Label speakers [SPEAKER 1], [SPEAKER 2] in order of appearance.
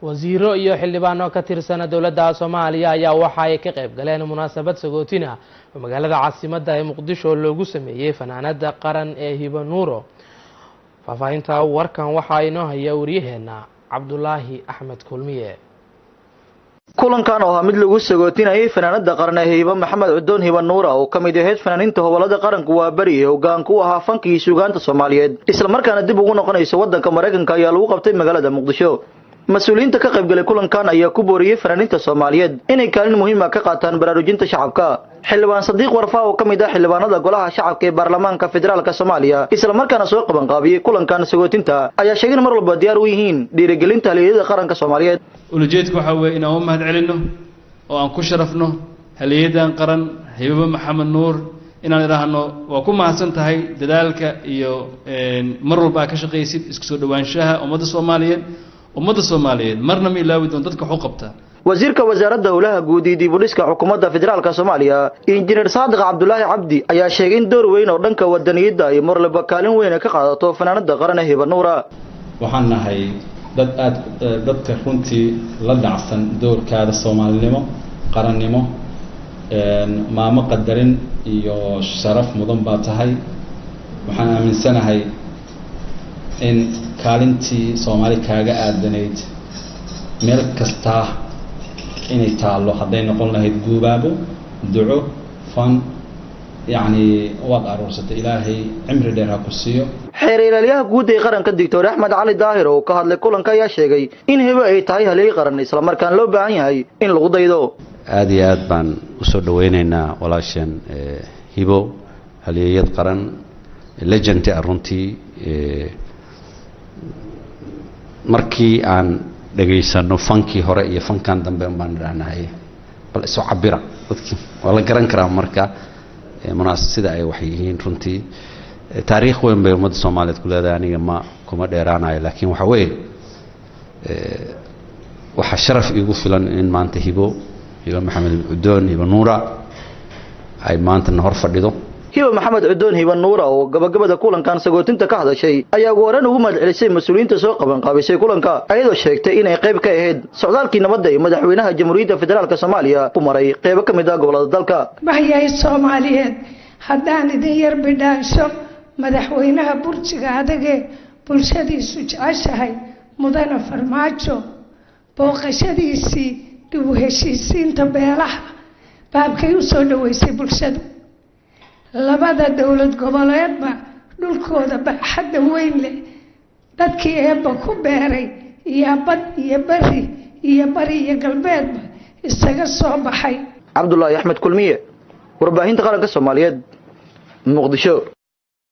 [SPEAKER 1] wasiiro iyo xildhibaano ka tirsan dawladda Soomaaliya ayaa waxa ay ka qayb galeen munaasabad sagootina oo magaalada caasimadda ee Muqdisho loogu sameeyay fanaanada qaran ee Hiba Nuuro. Faafahinta warkan waxa inoo haya wariyaheena Cabdullaahi Axmed Kulmiye.
[SPEAKER 2] kulankan oo mid lagu sagootinayay fanaanada qaran ee Hiba Maxamed Cudoon Hiba Nuuro oo kamid yahay fanaaniinta hawlada qaranku waa bari hoggaan ku ahaa fankii suugaanta Soomaaliyeed isla markaana dib ugu noqonaysa wadanka Mareykanka ayaa lagu qabtay magaalada Muqdisho. mas'uuliyiinta ka qayb galay kulankan ayaa ku booriyay fanaaniinta Soomaaliyeed inay kaalin muhiim ah ka qaataan baraarujinta shacabka. xildhibaan Sadiiq Warfaa oo kamid ah xildhibaanada golaha shacabka ee baarlamaanka federaalka Soomaaliya isla markaana soo qaban qaabiyay kulankan sagootinta ayaa sheegay mar walba diyaar u yihiin dhiirigelinta halyeeyada qaranka Soomaaliyeed.
[SPEAKER 3] ulajeedku waxa weeye inaan u mahad celino oo aan ku sharafno halyeeyadan qaran Hiba Maxamed Nuur inaan iraahno waa ku mahadsan tahay dadaalka iyo mar walba ka shaqeeysid isku soo dhawaanshaha ummadda Soomaaliyeed marna ma ilaawi doon dadka xog qabta.
[SPEAKER 2] wasiirka wasaaradda howlaha guud ee dib-u-dhiska xukuumadda federaalka Soomaaliya injineer Saadiq Cabdullaahi Cabdi ayaa sheegay in door weyn oo dhanka wadaniyadda ay mar walba kaalin weyn ka qaadato fanaanada qaran ee Hiba Nuuro.
[SPEAKER 4] waxaan nahay dadka runtii la dhacsan doorkaada Soomaalinimo qarannimo maamo qadarin iyo sharaf mudan baa tahay. waxaan aaminsanahay in kaalintii Soomaali kaaga aadanayd meel kasta inay taalo haday noqon lahayd guubaabo duco fan يعني واد aroosatay ilaahay cimri dheer ha ku siiyo.
[SPEAKER 2] xeer ilaaliyaha guud ee qaranka Dr. Axmed Cali Daahir oo ka hadlay kulanka ayaa sheegay in Hiba ay tahay halyeey qaran isla markaan loo baahan yahay in lagu daydo.
[SPEAKER 5] aad iyo aad baan u soo dhaweynaynaa walaashan Hibo halyeeyad qaran legend runtii markii aan dhageysano fankii hore iyo fankan dambe baan raanahay bal soo cabira dadkii wala garan karaa marka munaasabada ay wax yihiin runtii taariikh weyn bay ummadda Soomaaliyeed ku leedahay aniga ma kuma dheeraanayo laakiin waxa weeye waxa sharaf igu filan in maanta Hiba Maxamed Cudoon Hiba Nuuro ay maanta hor fadhido.
[SPEAKER 2] Hiba Maxamed Cudoon Hiba Nuuro oo gabagabada kulankan sagootinta ka hadashay ayaa waran ugu madcelisay mas'uuliyiinta soo qaban qaabisay kulanka ayadoo sheegtay inay qayb ka ahayd socdaalkii nabadda ee madaxweynaha Jamhuuriyadda Federaalka Soomaaliya ku maray qayb ka mid ah gobolada dalka.
[SPEAKER 6] Bahayay Soomaaliyeed haddaan idin yar bidhaansho madaxweynaha burjiga adage bulshadiisu jeceshahay mudane Farmaajo booqashadiisii dib u heshiisiinta beelaha baabkay u soo dhaweysay bulshada labada dawlad goboleedba dhulkooda baaxadda weyn leh dadkii eebba ku beeray iyo bad iyo bari iyo galbeedba isaga soo baxay.
[SPEAKER 2] Cabdullaahi Axmed Kulmiye warbaahinta qaranka Soomaaliyeed Muqdisho.